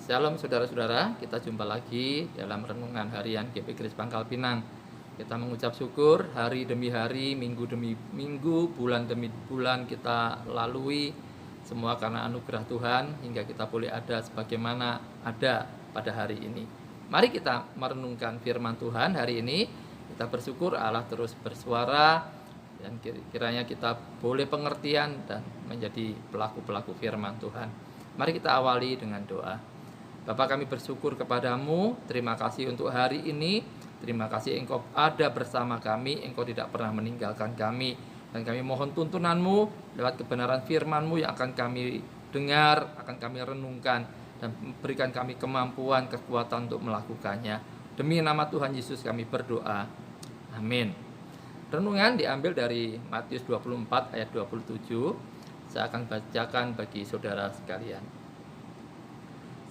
Shalom saudara-saudara, kita jumpa lagi dalam renungan harian GP Grace Pangkal Pinang. Kita mengucap syukur hari demi hari, minggu demi minggu, bulan demi bulan kita lalui. Semua karena anugerah Tuhan hingga kita boleh ada sebagaimana ada pada hari ini. Mari kita merenungkan firman Tuhan hari ini. Kita bersyukur Allah terus bersuara dan kiranya kita boleh pengertian dan menjadi pelaku-pelaku firman Tuhan. Mari kita awali dengan doa. Bapa, kami bersyukur kepadamu, terima kasih untuk hari ini, terima kasih Engkau ada bersama kami, Engkau tidak pernah meninggalkan kami, dan kami mohon tuntunanmu lewat kebenaran firman-Mu yang akan kami dengar, akan kami renungkan, dan berikan kami kemampuan, kekuatan untuk melakukannya. Demi nama Tuhan Yesus kami berdoa, amin. Renungan diambil dari Matius 24 ayat 27, saya akan bacakan bagi saudara sekalian.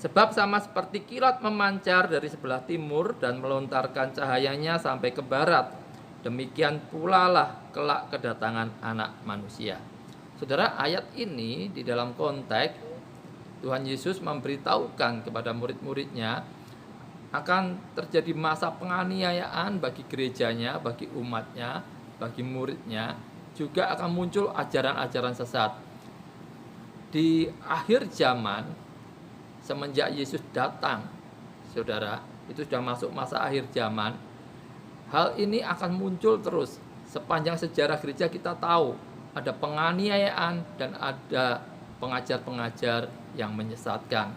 Sebab sama seperti kilat memancar dari sebelah timur dan melontarkan cahayanya sampai ke barat, demikian pula lah kelak kedatangan Anak Manusia. Saudara, ayat ini di dalam konteks Tuhan Yesus memberitahukan kepada murid-muridnya akan terjadi masa penganiayaan bagi gerejanya, bagi umatnya, bagi muridnya, juga akan muncul ajaran-ajaran sesat. Di akhir zaman, semenjak Yesus datang, saudara, itu sudah masuk masa akhir zaman. Hal ini akan muncul terus. Sepanjang sejarah gereja kita tahu ada penganiayaan dan ada pengajar-pengajar yang menyesatkan.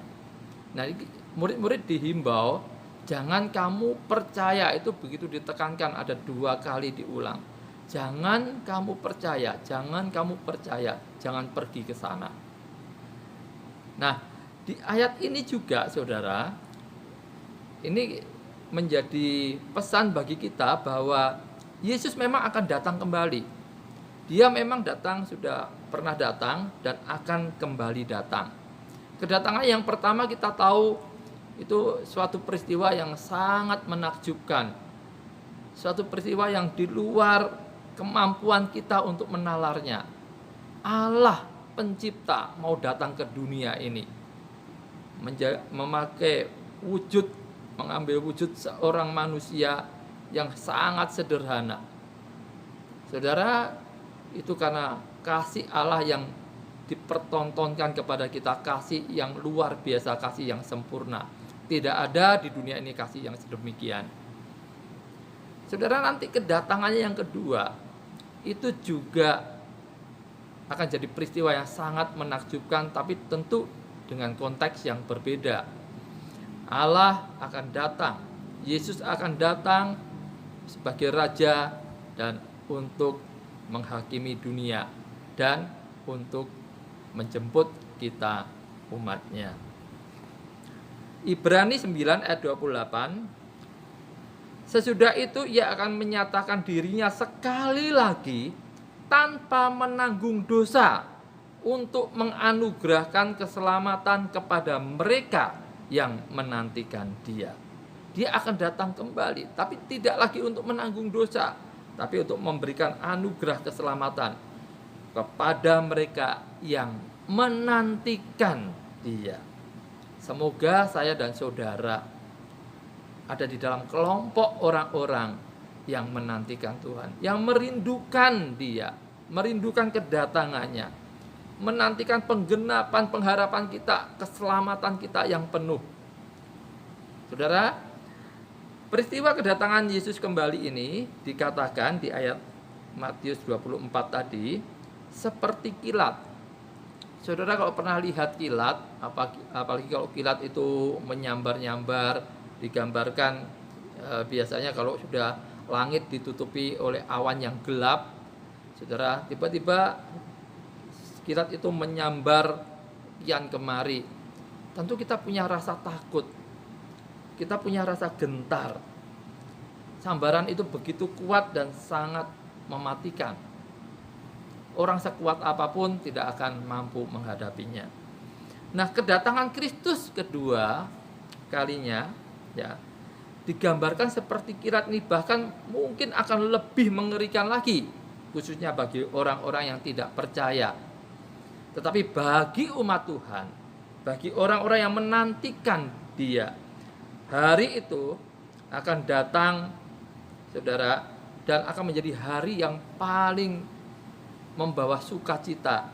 Nah, murid-murid dihimbau, jangan kamu percaya, itu begitu ditekankan, ada 2 kali diulang. Jangan kamu percaya, jangan kamu percaya, jangan pergi ke sana. Nah, di ayat ini juga saudara, ini menjadi pesan bagi kita bahwa Yesus memang akan datang kembali. Dia memang datang, sudah pernah datang dan akan kembali datang. Kedatangan yang pertama kita tahu itu suatu peristiwa yang sangat menakjubkan. Suatu peristiwa yang di luar kemampuan kita untuk menalarnya. Allah pencipta mau datang ke dunia ini. Memakai wujud, mengambil wujud seorang manusia yang sangat sederhana. Saudara, itu karena kasih Allah yang dipertontonkan kepada kita, kasih yang luar biasa, kasih yang sempurna. Tidak ada di dunia ini kasih yang sedemikian. Saudara, nanti kedatangannya yang kedua itu juga akan jadi peristiwa yang sangat menakjubkan, tapi tentu dengan konteks yang berbeda. Allah akan datang, Yesus akan datang sebagai Raja dan untuk menghakimi dunia dan untuk menjemput kita umatnya. Ibrani 9 ayat 28, sesudah itu ia akan menyatakan dirinya sekali lagi tanpa menanggung dosa, untuk menganugerahkan keselamatan kepada mereka yang menantikan dia. Dia akan datang kembali, tapi tidak lagi untuk menanggung dosa, tapi untuk memberikan anugerah keselamatan kepada mereka yang menantikan dia. Semoga saya dan saudara ada di dalam kelompok orang-orang yang menantikan Tuhan, yang merindukan dia, merindukan kedatangannya, menantikan penggenapan pengharapan kita, keselamatan kita yang penuh. Saudara, peristiwa kedatangan Yesus kembali ini dikatakan di ayat Matius 24 tadi seperti kilat. Saudara, kalau pernah lihat kilat, apalagi kalau kilat itu menyambar-nyambar, digambarkan biasanya kalau sudah langit ditutupi oleh awan yang gelap, saudara, tiba-tiba kilat itu menyambar kian kemari. Tentu kita punya rasa takut, kita punya rasa gentar. Sambaran itu begitu kuat dan sangat mematikan. Orang sekuat apapun tidak akan mampu menghadapinya. Nah, kedatangan Kristus kedua kalinya ya digambarkan seperti kilat ini, bahkan mungkin akan lebih mengerikan lagi, khususnya bagi orang-orang yang tidak percaya. Tetapi bagi umat Tuhan, bagi orang-orang yang menantikan Dia. Hari itu akan datang, saudara, dan akan menjadi hari yang paling membawa sukacita.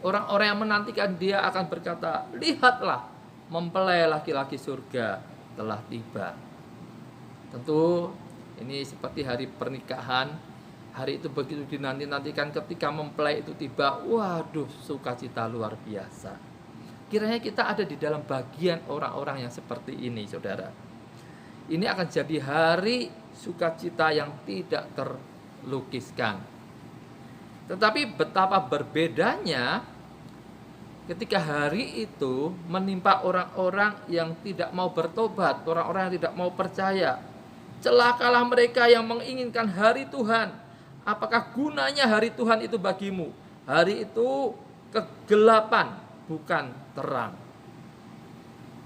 Orang-orang yang menantikan Dia akan berkata, lihatlah, mempelai laki-laki surga telah tiba. Tentu ini seperti hari pernikahan. Hari itu begitu dinanti-nantikan, ketika mempelai itu tiba, waduh, sukacita luar biasa. Kiranya kita ada di dalam bagian orang-orang yang seperti ini, saudara. Ini akan jadi hari sukacita yang tidak terlukiskan. Tetapi betapa berbedanya ketika hari itu menimpa orang-orang yang tidak mau bertobat, orang-orang yang tidak mau percaya. Celakalah mereka yang menginginkan hari Tuhan. Apakah gunanya hari Tuhan itu bagimu? Hari itu kegelapan, bukan terang.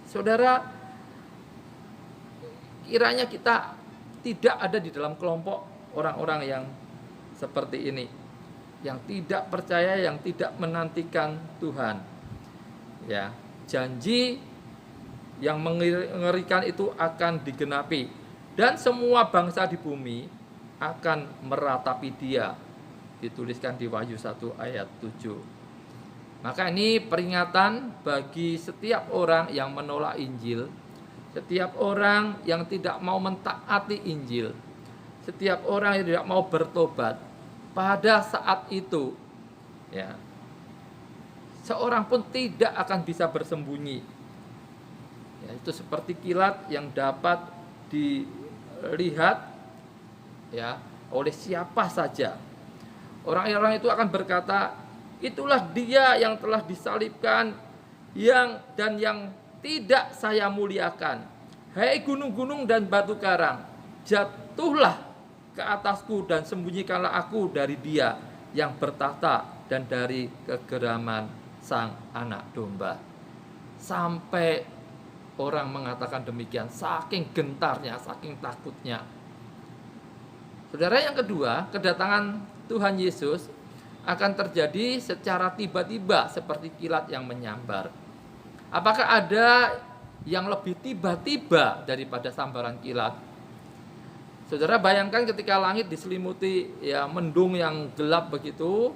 Saudara, kiranya kita tidak ada di dalam kelompok orang-orang yang seperti ini, yang tidak percaya, yang tidak menantikan Tuhan. Ya, janji yang mengerikan itu akan digenapi, dan semua bangsa di bumi akan meratapi Dia. Dituliskan di Wahyu 1 ayat 7. Maka ini peringatan bagi setiap orang yang menolak Injil, setiap orang yang tidak mau mentaati Injil, setiap orang yang tidak mau bertobat. Pada saat itu, ya, seorang pun tidak akan bisa bersembunyi. Ya, itu seperti kilat yang dapat dilihat, ya, oleh siapa saja. Orang-orang itu akan berkata, itulah Dia yang telah disalibkan, yang tidak saya muliakan. Hai gunung-gunung dan batu karang, jatuhlah ke atasku dan sembunyikanlah aku dari Dia yang bertahta dan dari kegeraman Sang Anak Domba. Sampai orang mengatakan demikian, saking gentarnya, saking takutnya. Saudara, yang kedua, kedatangan Tuhan Yesus akan terjadi secara tiba-tiba seperti kilat yang menyambar. Apakah ada yang lebih tiba-tiba daripada sambaran kilat? Saudara, bayangkan ketika langit diselimuti ya mendung yang gelap begitu,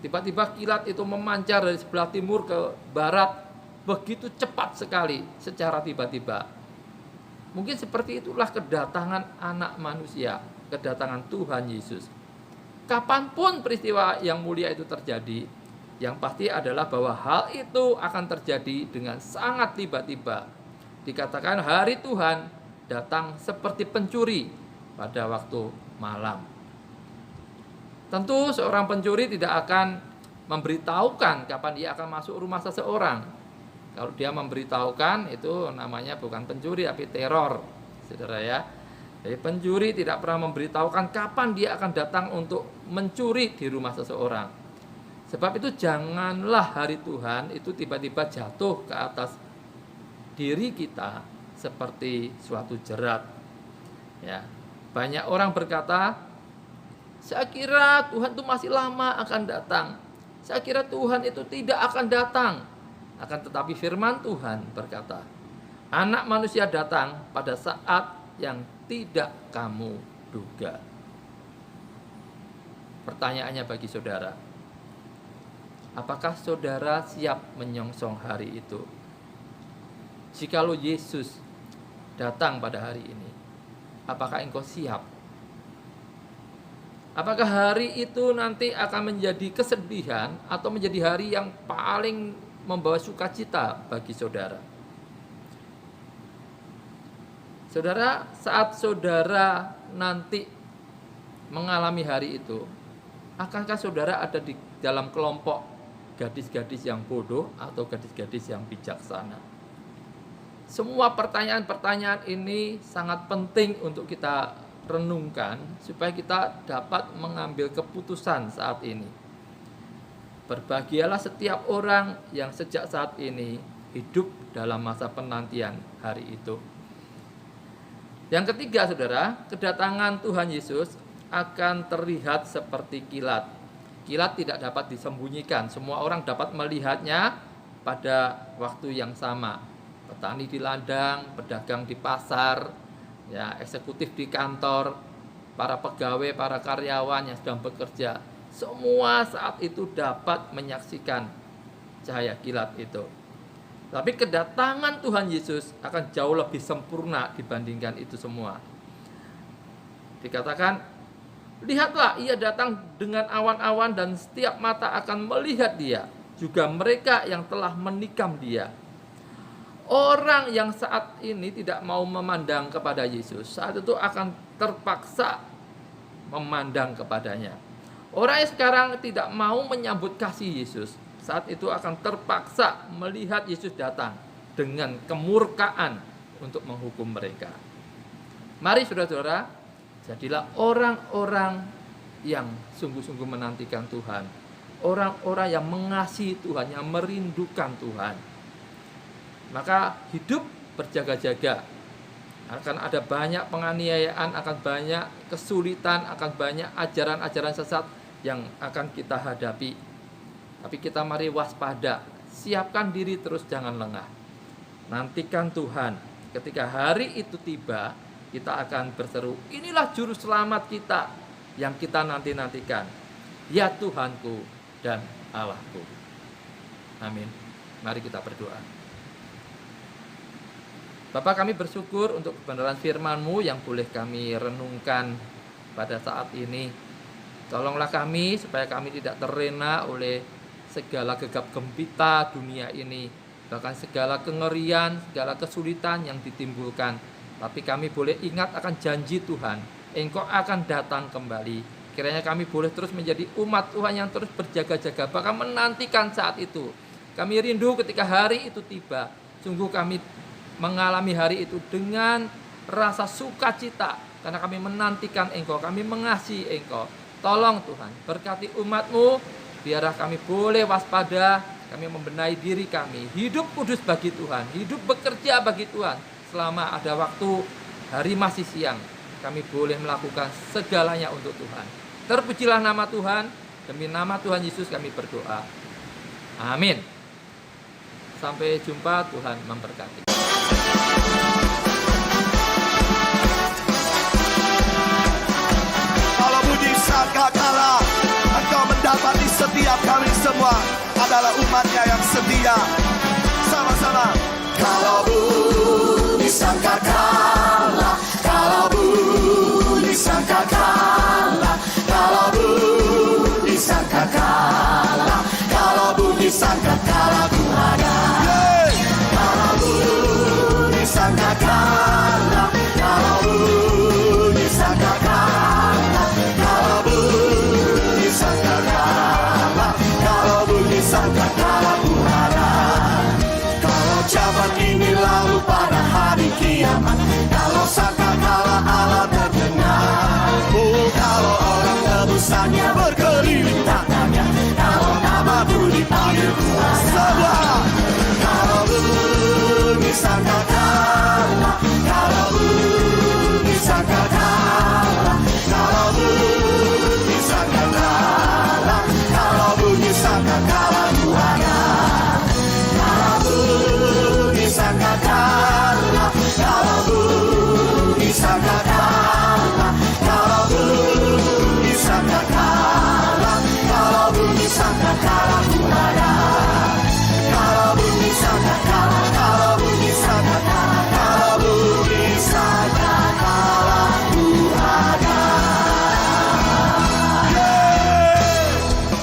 tiba-tiba kilat itu memancar dari sebelah timur ke barat begitu cepat sekali, secara tiba-tiba. Mungkin seperti itulah kedatangan Anak Manusia, kedatangan Tuhan Yesus. Kapanpun peristiwa yang mulia itu terjadi, yang pasti adalah bahwa hal itu akan terjadi dengan sangat tiba-tiba. Dikatakan hari Tuhan datang seperti pencuri pada waktu malam. Tentu seorang pencuri tidak akan memberitahukan kapan dia akan masuk rumah seseorang. Kalau dia memberitahukan, itu namanya bukan pencuri tapi teror, saudara ya. Jadi pencuri tidak pernah memberitahukan kapan dia akan datang untuk mencuri di rumah seseorang. Sebab itu janganlah hari Tuhan itu tiba-tiba jatuh ke atas diri kita seperti suatu jerat. Ya, banyak orang berkata, saya kira Tuhan itu masih lama akan datang. Saya kira Tuhan itu tidak akan datang. Akan tetapi firman Tuhan berkata, Anak Manusia datang pada saat yang tidak kamu duga. Pertanyaannya bagi saudara, apakah saudara siap menyongsong hari itu? Jikalau Yesus datang pada hari ini, apakah engkau siap? Apakah hari itu nanti akan menjadi kesedihan atau menjadi hari yang paling membawa sukacita bagi saudara? Saudara, saat saudara nanti mengalami hari itu, akankah saudara ada di dalam kelompok gadis-gadis yang bodoh atau gadis-gadis yang bijaksana? Semua pertanyaan-pertanyaan ini sangat penting untuk kita renungkan supaya kita dapat mengambil keputusan saat ini. Berbahagialah setiap orang yang sejak saat ini hidup dalam masa penantian hari itu. Yang ketiga, saudara, kedatangan Tuhan Yesus akan terlihat seperti kilat. Kilat tidak dapat disembunyikan, semua orang dapat melihatnya pada waktu yang sama. Petani di ladang, pedagang di pasar, ya, eksekutif di kantor, para pegawai, para karyawan yang sedang bekerja, semua saat itu dapat menyaksikan cahaya kilat itu. Tapi kedatangan Tuhan Yesus akan jauh lebih sempurna dibandingkan itu semua. Dikatakan, lihatlah, ia datang dengan awan-awan dan setiap mata akan melihat dia, juga mereka yang telah menikam dia. Orang yang saat ini tidak mau memandang kepada Yesus, saat itu akan terpaksa memandang kepadanya. Orang yang sekarang tidak mau menyambut kasih Yesus, saat itu akan terpaksa melihat Yesus datang dengan kemurkaan untuk menghukum mereka. Mari saudara-saudara, jadilah orang-orang yang sungguh-sungguh menantikan Tuhan. Orang-orang yang mengasihi Tuhan, yang merindukan Tuhan. Maka hidup berjaga-jaga. Akan ada banyak penganiayaan, akan banyak kesulitan, akan banyak ajaran-ajaran sesat yang akan kita hadapi. Tapi kita mari waspada, siapkan diri terus, jangan lengah. Nantikan Tuhan. Ketika hari itu tiba, kita akan berseru, inilah juru selamat kita yang kita nanti-nantikan. Ya Tuhanku dan Allahku. Amin. Mari kita berdoa. Bapa, kami bersyukur untuk kebenaran firman-Mu yang boleh kami renungkan pada saat ini. Tolonglah kami supaya kami tidak terlena oleh segala gegap gempita dunia ini, bahkan segala kengerian, segala kesulitan yang ditimbulkan. Tapi kami boleh ingat akan janji Tuhan, Engkau akan datang kembali. Kiranya kami boleh terus menjadi umat Tuhan yang terus berjaga-jaga, bahkan menantikan saat itu. Kami rindu ketika hari itu tiba. Sungguh kami mengalami hari itu dengan rasa sukacita, karena kami menantikan Engkau, kami mengasihi Engkau. Tolong Tuhan, berkati umat-Mu, biarlah kami boleh waspada, kami membenahi diri kami, hidup kudus bagi Tuhan, hidup bekerja bagi Tuhan. Selama ada waktu, hari masih siang, kami boleh melakukan segalanya untuk Tuhan. Terpujilah nama Tuhan, demi nama Tuhan Yesus kami berdoa. Amin. Sampai jumpa, Tuhan memberkati. Kalau bunyi sangkakala, Engkau mendapati setiap kami semua adalah umat-Nya yang setia. Sama-sama. Kalau bunyi sangkakala, kalau bunyi sangkakala, kalau bunyi sangkakala, kalau bunyi sangkakala ku ada. Kalau bunyi sangkakala, kalau bunyi sangkakala, kalau bunyi sangkakala, kalau bunyi sangkakala ku ada. Kalau zaman ini lalu pada hari kiamat, kalau sangkakala Allah terdengar, kalau orang tebusannya berkeliling tangannya, kalau namamu dipanggil kuasa. Kalau bunyi sangkakala, kalau bunyi sangkakala, kalau bunyi sangkakala, kalau bunyi sangkakala ku ada. Kalau bunyi sangkakala, kalau bunyi sangkakala, kalau bunyi sangkakala, kalau bunyi sangkakala ku ada. Kalau bunyi sangkakala, kalau bunyi sangkakala, kalau bunyi sangkakala ku ada.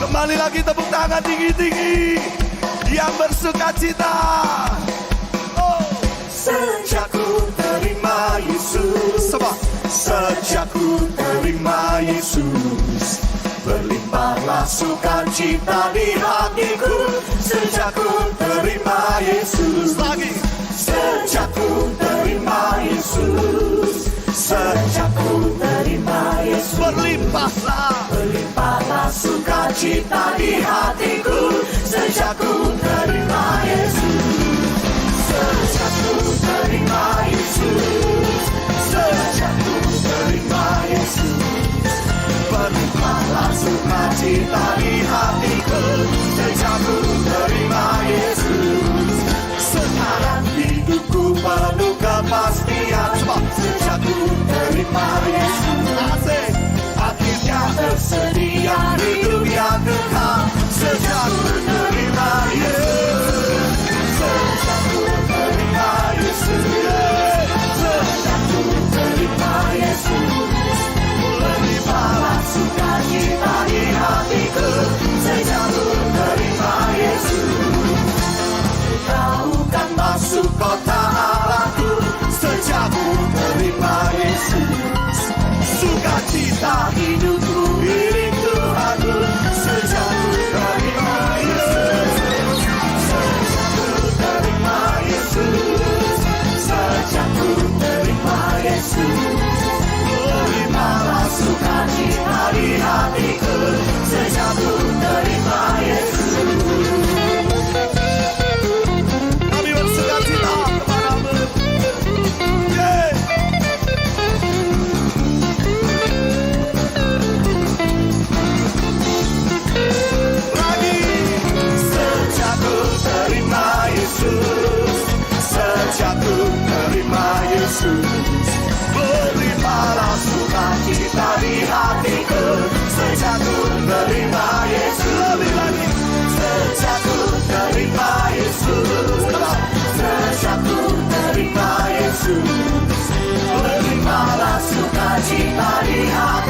Kembali lagi tepuk tangan tinggi-tinggi yang bersukacita. Oh. Sejak ku terima Yesus, sejak ku terima Yesus, berlimpahlah sukacita di hatiku. Sejak ku terima Yesus, lagi. Sejak ku terima Yesus, sejak ku terima Yesus, berlimpahlah sukacita di hatiku. Sejak ku terima Yesus, sejak ku terima Yesus, sejak ku terima Yesus, berlimpahlah sukacita di hatiku. Sejak ku terima Yesus. sukacita di hati.